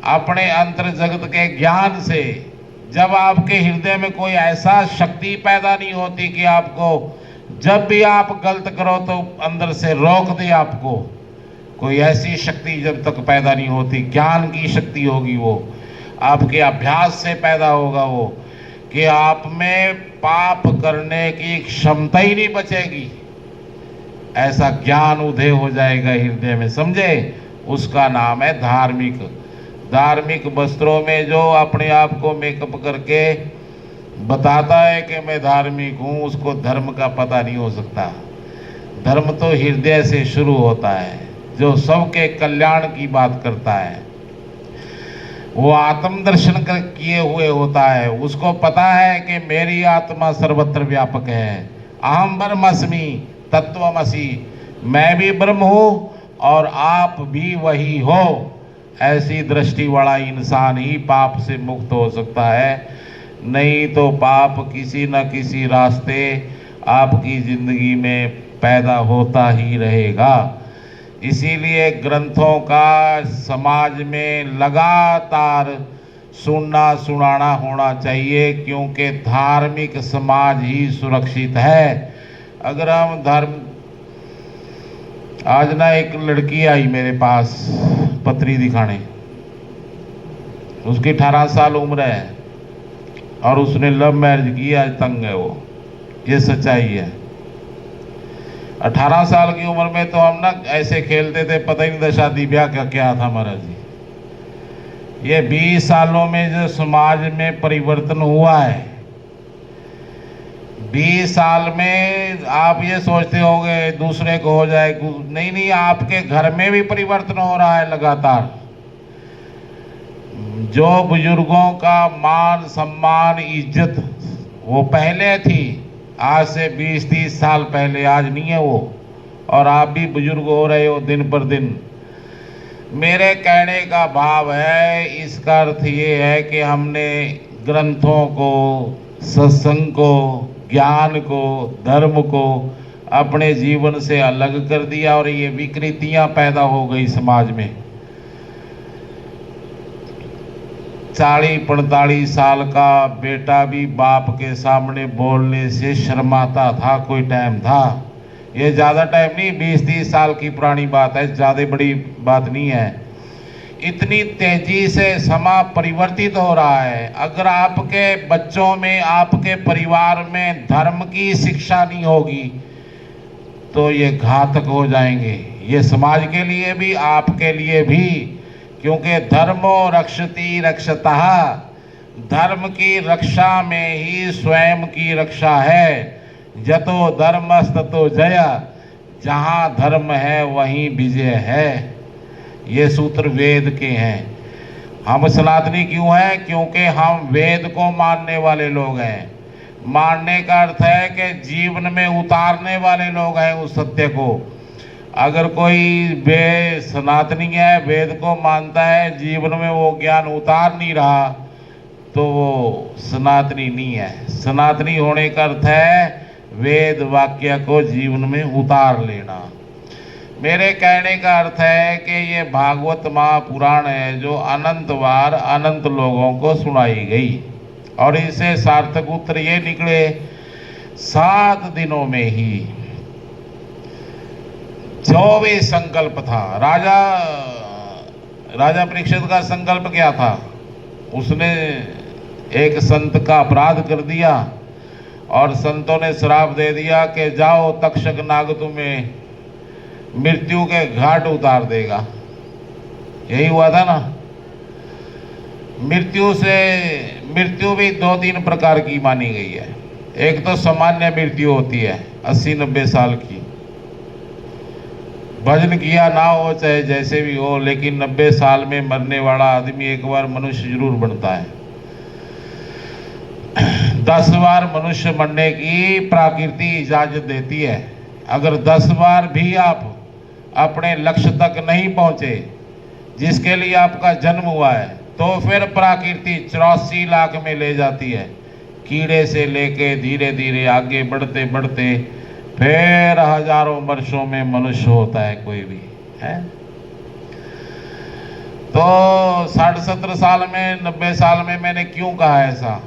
अपने अंतर जगत के ज्ञान से, जब आपके हृदय में कोई ऐसा शक्ति पैदा नहीं होती कि आपको जब भी आप गलत करो तो अंदर से रोक दे आपको, कोई ऐसी शक्ति जब तक पैदा नहीं होती, ज्ञान की शक्ति होगी, वो आपके अभ्यास से पैदा होगा, वो कि आप में पाप करने की क्षमता ही नहीं बचेगी, ऐसा ज्ञान उदय हो जाएगा हृदय में, समझे। उसका नाम है धार्मिक। धार्मिक वस्त्रों में जो अपने आप को मेकअप करके बताता है कि मैं धार्मिक हूँ, उसको धर्म का पता नहीं हो सकता। धर्म तो हृदय से शुरू होता है, जो सबके कल्याण की बात करता है, वो आत्म दर्शन किए हुए होता है, उसको पता है कि मेरी आत्मा सर्वत्र व्यापक है। अहम ब्रह्मास्मि तत्वमसि, मैं भी ब्रह्म हूँ और आप भी वही हो। ऐसी दृष्टि वाला इंसान ही पाप से मुक्त हो सकता है, नहीं तो पाप किसी न किसी रास्ते आपकी जिंदगी में पैदा होता ही रहेगा। इसीलिए ग्रंथों का समाज में लगातार सुनना सुनाना होना चाहिए, क्योंकि धार्मिक समाज ही सुरक्षित है। अगर हम धर्म, आज ना एक लड़की आई मेरे पास पत्री दिखाने, उसकी 18 साल उम्र है और उसने लव मैरिज की, आज तंग है वो, ये सच्चाई है। 18 साल की उम्र में तो हम ना ऐसे खेलते थे, पता ही नहीं था शादी ब्याह का क्या था महाराज जी। ये 20 सालों में जो समाज में परिवर्तन हुआ है, 20 साल में आप ये सोचते होंगे दूसरे को हो जाए, नहीं नहीं, आपके घर में भी परिवर्तन हो रहा है लगातार। जो बुजुर्गों का मान सम्मान इज्जत वो पहले थी, आज से 20-30 साल पहले, आज नहीं है वो, और आप भी बुजुर्ग हो रहे हो दिन पर दिन। मेरे कहने का भाव है, इसका अर्थ ये है कि हमने ग्रंथों को, सत्संग को, ज्ञान को, धर्म को अपने जीवन से अलग कर दिया और ये विकृतियां पैदा हो गई समाज में। 40-45 साल का बेटा भी बाप के सामने बोलने से शर्माता था, कोई टाइम था, ये ज़्यादा टाइम नहीं, 20-30 साल की पुरानी बात है, ज़्यादा बड़ी बात नहीं है। इतनी तेजी से समा परिवर्तित हो रहा है। अगर आपके बच्चों में, आपके परिवार में धर्म की शिक्षा नहीं होगी तो ये घातक हो जाएंगे, ये समाज के लिए भी, आपके लिए भी, क्योंकि धर्मो रक्षति रक्षतः, धर्म की रक्षा में ही स्वयं की रक्षा है। जतो धर्मस्ततो जय, जहाँ धर्म है वहीं विजय है। ये सूत्र वेद के हैं। हम सनातनी क्यों हैं? क्योंकि हम वेद को मानने वाले लोग हैं। मानने का अर्थ है कि जीवन में उतारने वाले लोग हैं उस सत्य को। अगर कोई सनातनी है, वेद को मानता है, जीवन में वो ज्ञान उतार नहीं रहा, तो वो सनातनी नहीं है। सनातनी होने का अर्थ है वेद वाक्य को जीवन में उतार लेना। मेरे कहने का अर्थ है कि ये भागवत महापुराण है जो अनंत बार अनंत लोगों को सुनाई गई, और इसे सार्थक उत्तर ये निकले 7 दिनों में ही। जो भी संकल्प था, राजा परीक्षित का संकल्प क्या था? उसने एक संत का अपराध कर दिया और संतों ने श्राप दे दिया कि जाओ तक्षक नाग तुम्हें मृत्यु के घाट उतार देगा। यही हुआ था ना। मृत्यु भी 2-3 प्रकार की मानी गई है। एक तो सामान्य मृत्यु होती है 80-90 साल की, भजन किया ना हो चाहे जैसे भी हो, लेकिन 90 साल में मरने वाला आदमी एक बार मनुष्य जरूर बनता है। 10 बार मनुष्य मरने की प्रकृति इजाजत देती है। अगर 10 बार भी आप अपने लक्ष्य तक नहीं पहुंचे जिसके लिए आपका जन्म हुआ है, तो फिर प्रकृति 84 लाख में ले जाती है। कीड़े से लेके धीरे धीरे आगे बढ़ते बढ़ते फिर हजारों वर्षों में मनुष्य होता है कोई भी है। तो 60-70 साल में, 90 साल में मैंने क्यों कहा ऐसा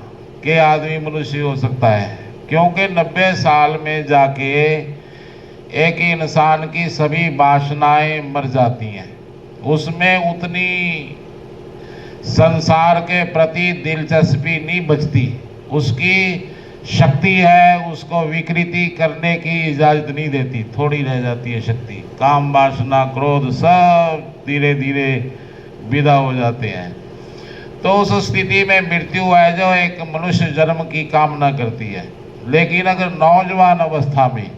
कि आदमी मनुष्य हो सकता है? क्योंकि 90 साल में जाके एक इंसान की सभी वासनाएं मर जाती हैं, उसमें उतनी संसार के प्रति दिलचस्पी नहीं बचती, उसकी शक्ति है उसको विकृति करने की इजाजत नहीं देती, थोड़ी रह जाती है शक्ति। काम वासना क्रोध सब धीरे धीरे विदा हो जाते हैं। तो उस स्थिति में मृत्यु है जो एक मनुष्य जन्म की कामना करती है। लेकिन अगर नौजवान अवस्था में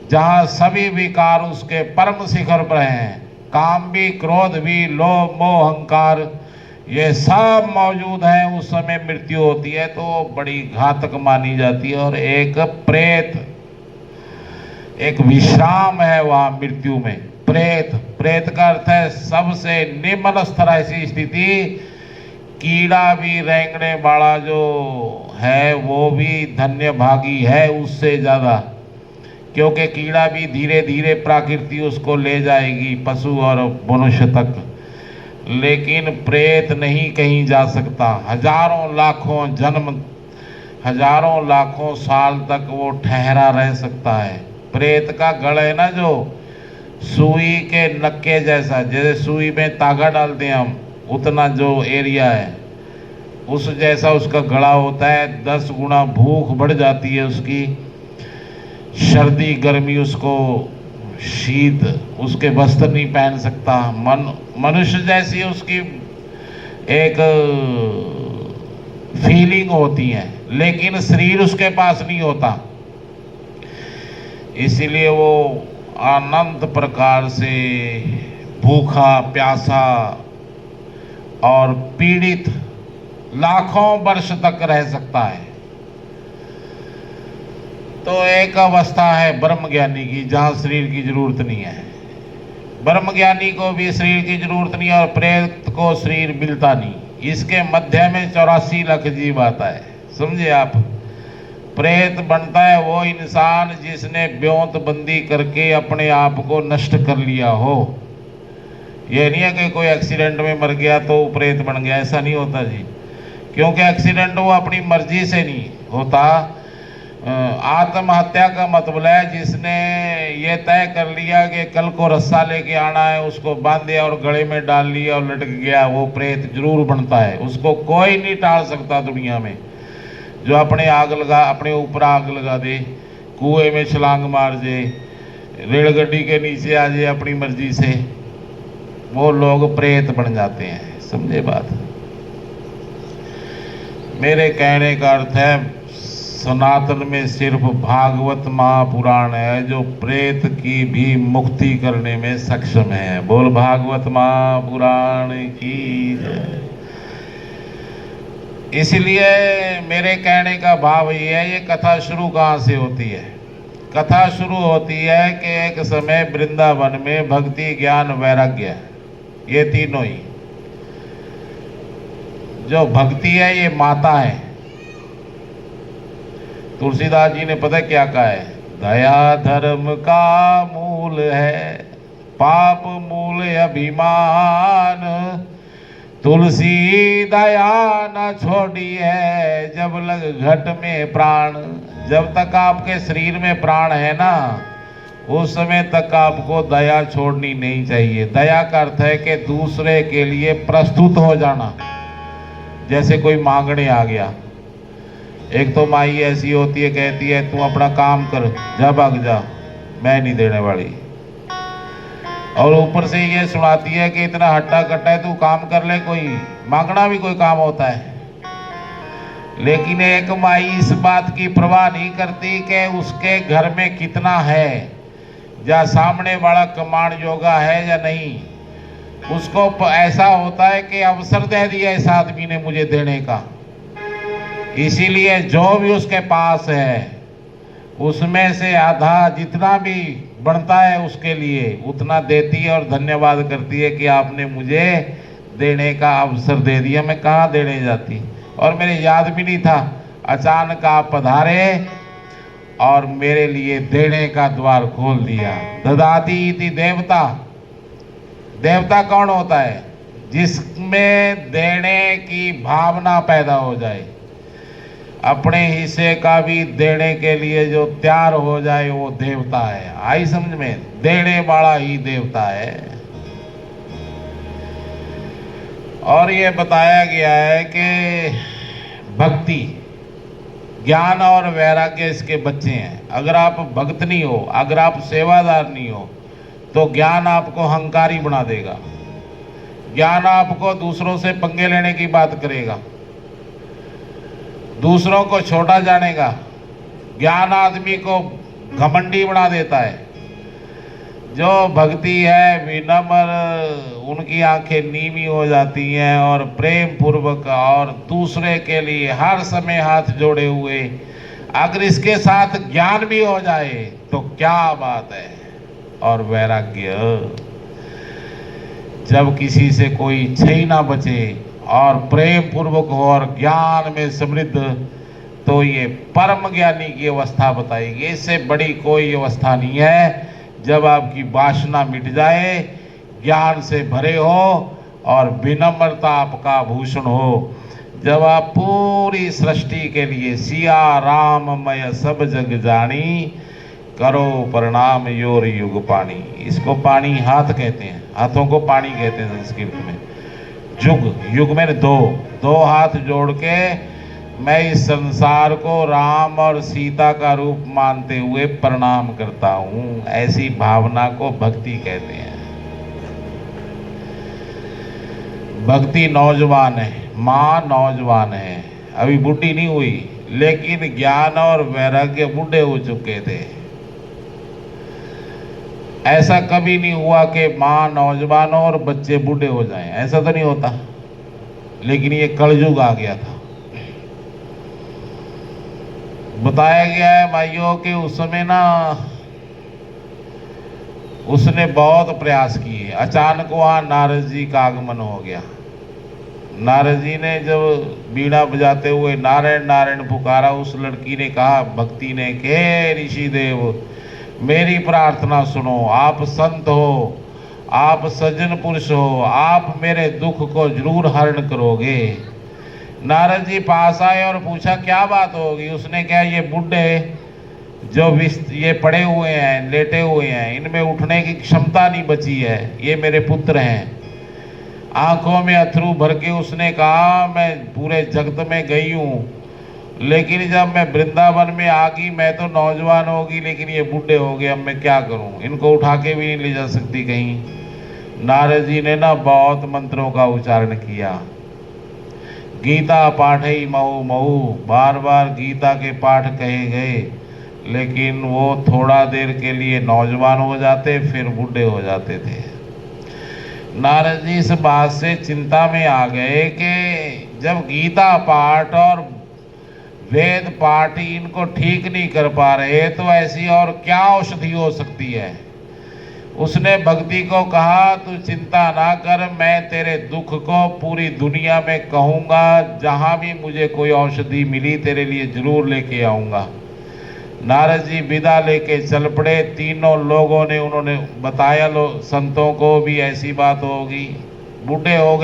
जहाँ सभी विकार उसके परम शिखर पर हैं, काम भी, क्रोध भी, लोभ मोह अहंकार ये सब मौजूद है, उस समय मृत्यु होती है तो बड़ी घातक मानी जाती है। और एक प्रेत, एक विश्राम है वहाँ मृत्यु में। प्रेत, प्रेत का अर्थ है सबसे निम्न स्तर ऐसी स्थिति। कीड़ा भी रेंगने वाला जो है वो भी धन्य भागी है उससे ज़्यादा, क्योंकि कीड़ा भी धीरे धीरे प्रकृति उसको ले जाएगी पशु और मनुष्य तक, लेकिन प्रेत नहीं कहीं जा सकता। हजारों लाखों जन्म, हजारों लाखों साल तक वो ठहरा रह सकता है। प्रेत का गढ़ है ना जो सुई के नक्के जैसा, जैसे सुई में तागा डालते हैं हम, उतना जो एरिया है उस जैसा उसका गला होता है। 10 गुना भूख बढ़ जाती है उसकी, सर्दी गर्मी उसको, शीत, उसके वस्त्र नहीं पहन सकता। मनुष्य जैसी उसकी एक फीलिंग होती है, लेकिन शरीर उसके पास नहीं होता। इसीलिए वो अनंत प्रकार से भूखा प्यासा और पीड़ित लाखों वर्ष तक रह सकता है। तो एक अवस्था है ब्रह्म ज्ञानी की जहाँ शरीर की जरूरत नहीं है। ब्रह्म ज्ञानी को भी शरीर की जरूरत नहीं और प्रेत को शरीर मिलता नहीं। इसके मध्य में 84 लाख जीव आता है, समझे आप। प्रेत बनता है वो इंसान जिसने ब्योंत बंदी करके अपने आप को नष्ट कर लिया हो। ये नहीं है कि कोई एक्सीडेंट में मर गया तो प्रेत बन गया, ऐसा नहीं होता जी। क्योंकि एक्सीडेंट वो अपनी मर्जी से नहीं होता। आत्महत्या का मतलब है जिसने ये तय कर लिया कि कल को रस्सा लेके आना है, उसको बांध दिया और गले में डाल लिया और लटक गया, वो प्रेत जरूर बनता है। उसको कोई नहीं टाल सकता दुनिया में। जो अपने आग लगा, अपने ऊपर आग लगा दे, कुएं में छलांग मार दे, रेलगड्डी के नीचे आ जाए अपनी मर्जी से, वो लोग प्रेत बन जाते हैं, समझे बात। मेरे कहने का अर्थ है सनातन में सिर्फ भागवत महापुराण है जो प्रेत की भी मुक्ति करने में सक्षम है। बोल भागवत महापुराण की जय। इसलिए मेरे कहने का भाव ये है, ये कथा शुरू कहाँ से होती है? कथा शुरू होती है कि एक समय वृंदावन में भक्ति ज्ञान वैराग्य, ये तीनों ही, जो भक्ति है ये माता है। तुलसीदास जी ने पता क्या कहा है? दया धर्म का मूल है, पाप मूल अभिमान, तुलसी दया न छोड़ी है, जब लग घट में प्राण। जब तक आपके शरीर में प्राण है ना, उस समय तक आपको दया छोड़नी नहीं चाहिए। दया का अर्थ है कि दूसरे के लिए प्रस्तुत हो जाना। जैसे कोई मांगने आ गया, एक तो माई ऐसी होती है, कहती है तू अपना काम कर, जा भाग जा, मैं नहीं देने वाली। और ऊपर से ये सुनाती है कि इतना हट्टा कट्टा है, तू काम कर ले। कोई मांगना भी कोई काम होता है। लेकिन एक माई इस बात की परवाह नहीं करती कि उसके घर में कितना है, या सामने वाला कमांड योगा है या नहीं। उसको ऐसा होता है कि अवसर दे दिया इस आदमी ने मुझे देने का, इसीलिए जो भी उसके पास है उसमें से आधा जितना भी बनता है उसके लिए उतना देती है और धन्यवाद करती है कि आपने मुझे देने का अवसर दे दिया। मैं कहाँ देने जाती, और मेरे याद भी नहीं था। अचानक आप पधारे और मेरे लिए देने का द्वार खोल दिया। ददाती इति देवता। देवता कौन होता है? जिसमें देने की भावना पैदा हो जाए, अपने हिस्से का भी देने के लिए जो तैयार हो जाए वो देवता है। आई समझ में? देने वाला ही देवता है। और ये बताया गया है कि भक्ति, ज्ञान और वैराग्य इसके बच्चे हैं। अगर आप भक्त नहीं हो, अगर आप सेवादार नहीं हो, तो ज्ञान आपको अहंकारी बना देगा। ज्ञान आपको दूसरों से पंगे लेने की बात करेगा, दूसरों को छोटा जानेगा। ज्ञान आदमी को घमंडी बना देता है। जो भक्ति है, विनम्र, उनकी आंखें नीवी हो जाती हैं और प्रेम पूर्वक और दूसरे के लिए हर समय हाथ जोड़े हुए, अगर इसके साथ ज्ञान भी हो जाए तो क्या बात है। और वैराग्य, जब किसी से कोई इच्छा ही ना बचे और प्रेम पूर्वक हो और ज्ञान में समृद्ध, तो ये परम ज्ञानी की अवस्था बताएगी। इससे बड़ी कोई अवस्था नहीं है। जब आपकी वासना मिट जाए, ज्ञान से भरे हो और विनम्रता आपका आभूषण हो, जब आप पूरी सृष्टि के लिए सिया राम मय सब जग जानी, करो प्रणाम योर युग पानी। इसको पानी हाथ कहते हैं, हाथों को पानी कहते हैं संस्कृत में। युग, युग में दो हाथ जोड़ के मैं इस संसार को राम और सीता का रूप मानते हुए प्रणाम करता हूं। ऐसी भावना को भक्ति कहते हैं। भक्ति नौजवान है, माँ नौजवान है, अभी बुढ़ी नहीं हुई, लेकिन ज्ञान और वैराग्य बूढ़े हो चुके थे। ऐसा कभी नहीं हुआ कि माँ नौजवान और बच्चे बूढ़े हो जाएं, ऐसा तो नहीं होता। लेकिन ये कलयुग आ गया था। बताया गया है भाइयों कि उस समय ना उसने बहुत प्रयास किए। अचानक वहां नारद जी का आगमन हो गया। नारद जी ने जब बीड़ा बजाते हुए नारायण नारायण पुकारा, उस लड़की ने कहा, भक्ति ने, कि ऋषि देव मेरी प्रार्थना सुनो, आप संत हो, आप सज्जन पुरुष हो, आप मेरे दुख को जरूर हरण करोगे। नारद जी पास आए और पूछा क्या बात होगी। उसने कहा, ये बुढ़े जो ये पड़े हुए हैं, लेटे हुए हैं, इनमें उठने की क्षमता नहीं बची है, ये मेरे पुत्र हैं। आंखों में अथरू भर के उसने कहा, मैं पूरे जगत में गई हूँ, लेकिन जब मैं वृंदावन में आ गई, मैं तो नौजवान होगी, लेकिन ये बूढ़े हो गए, अब मैं क्या करूँ, इनको उठा के भी नहीं ले जा सकती कहीं। नारद जी ने ना बहुत मंत्रों का उच्चारण किया। गीता पाठ ही महु महु, बार बार गीता के पाठ कहे गए, लेकिन वो थोड़ा देर के लिए नौजवान हो जाते, फिर बूढ़े हो जाते थे। नारद जी इस बात से चिंता में आ गए कि जब गीता पाठ और वेद पाठ ही इनको ठीक नहीं कर पा रहे, तो ऐसी और क्या औषधि हो सकती है। उसने भक्ति को कहा, तू चिंता ना कर, मैं तेरे दुख को पूरी दुनिया में कहूँगा, जहाँ भी मुझे कोई औषधि मिली तेरे लिए जरूर लेके आऊँगा। नारद जी विदा लेके चल पड़े। तीनों लोगों ने, उन्होंने बताया, संतों को भी ऐसी बात होगी, बूढ़े हो गए।